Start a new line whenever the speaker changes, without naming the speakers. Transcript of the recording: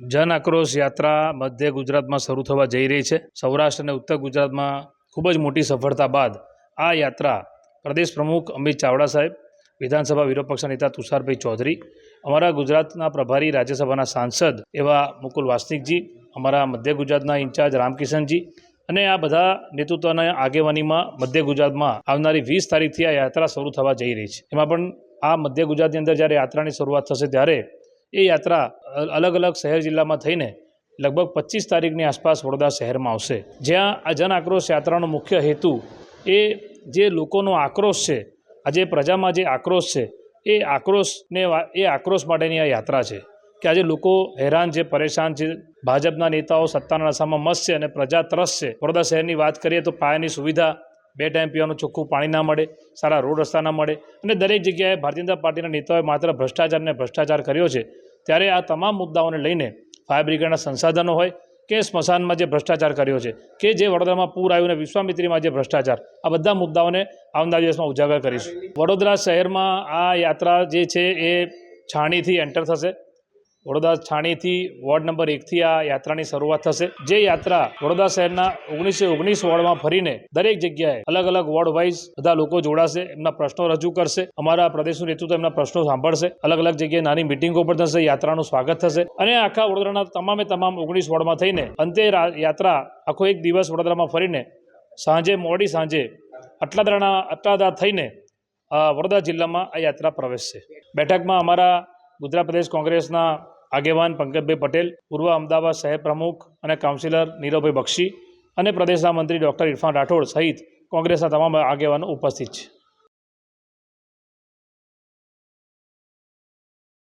જન આક્રોશ યાત્રા મધ્ય ગુજરાતમાં શરૂ થવા જઈ રહી છે। સૌરાષ્ટ્ર અને ઉત્તર ગુજરાતમાં ખૂબ જ મોટી સફળતા બાદ આ યાત્રા પ્રદેશ પ્રમુખ અમિત ચાવડા સાહેબ, વિધાનસભા વિરોધ પક્ષના નેતા તુષારભાઈ ચૌધરી, અમારા ગુજરાતના પ્રભારી રાજ્યસભાના સાંસદ એવા મુકુલ વાસનિકજી, અમારા મધ્ય ગુજરાતના ઇન્ચાર્જ રામકિશનજી અને આ બધા નેતૃત્વના આગેવાનીમાં મધ્ય ગુજરાતમાં આવનારી 20 તારીખથી આ યાત્રા શરૂ થવા જઈ રહી છે। એમાં પણ આ મધ્ય ગુજરાતની અંદર જ્યારે યાત્રાની શરૂઆત થશે ત્યારે એ યાત્રા અલગ અલગ શહેર જિલ્લામાં થઈને લગભગ 25 તારીખની આસપાસ વડોદરા શહેરમાં આવશે, જ્યાં આ જન આક્રોશ યાત્રાનો મુખ્ય હેતુ એ જે લોકોનો આક્રોશ છે, આજે પ્રજામાં જે આક્રોશ છે એ આક્રોશ માટેની આ યાત્રા છે કે આજે લોકો હેરાન છે, પરેશાન છે, ભાજપના નેતાઓ સત્તાના નશામાં મસ્ત છે અને પ્રજા ત્રસ્ત છે। વડોદરા શહેરની વાત કરીએ તો પાયાની સુવિધા, 2 ટાઈમ પીવાનું ચોખ્ખું પાણી ના મળે, સારા રોડ રસ્તા ના મળે અને દરેક જગ્યાએ ભારતીય જનતા પાર્ટીના નેતાઓએ માત્ર ભ્રષ્ટાચાર કર્યો છે। ત્યારે આ તમામ મુદ્દાઓને લઈને ફાયર બ્રિગેડના સંસાધનો હોય કે સ્મશાનમાં જે ભ્રષ્ટાચાર કર્યો છે કે જે વડોદરામાં પૂર આવ્યું અને વિશ્વામિત્રીમાં જે ભ્રષ્ટાચાર, આ બધા મુદ્દાઓને આવનાર દિવસમાં ઉજાગર કરીશું। વડોદરા શહેરમાં આ યાત્રા જે છે એ છાણીથી એન્ટર થશે। વડોદરા છાણીથી વોર્ડ નંબર 1થી આ યાત્રાની શરૂઆત થશે। જે યાત્રા વડોદરા શહેરના 19 વોર્ડમાં ફરીને દરેક જગ્યાએ અલગ અલગ વોર્ડ વાઇઝ બધા લોકો જોડાશે, એમના પ્રશ્નો રજૂ કરશે, અમારા પ્રદેશનું નેતૃત્વ એમના પ્રશ્નો સાંભળશે, અલગ અલગ જગ્યાએ નાની મિટિંગો પણ થશે, યાત્રાનું સ્વાગત થશે અને આખા વડોદરાના તમામ 19 વોર્ડમાં થઈને અંતે યાત્રા આખો એક દિવસ વડોદરામાં ફરીને મોડી સાંજે અટલાદરા થઈને વડોદરા જિલ્લામાં આ યાત્રા પ્રવેશશે। બેઠકમાં અમારા ગુજરાત પ્રદેશ કોંગ્રેસના આગેવાન પંકજભાઈ પટેલ, પૂર્વ અમદાવાદ શહેર પ્રમુખ અને કાઉન્સિલર નીરવભાઈ બક્ષી અને પ્રદેશના મંત્રી ડૉક્ટર ઇરફાન રાઠોડ સહિત કોંગ્રેસના તમામ આગેવાનો ઉપસ્થિત છે।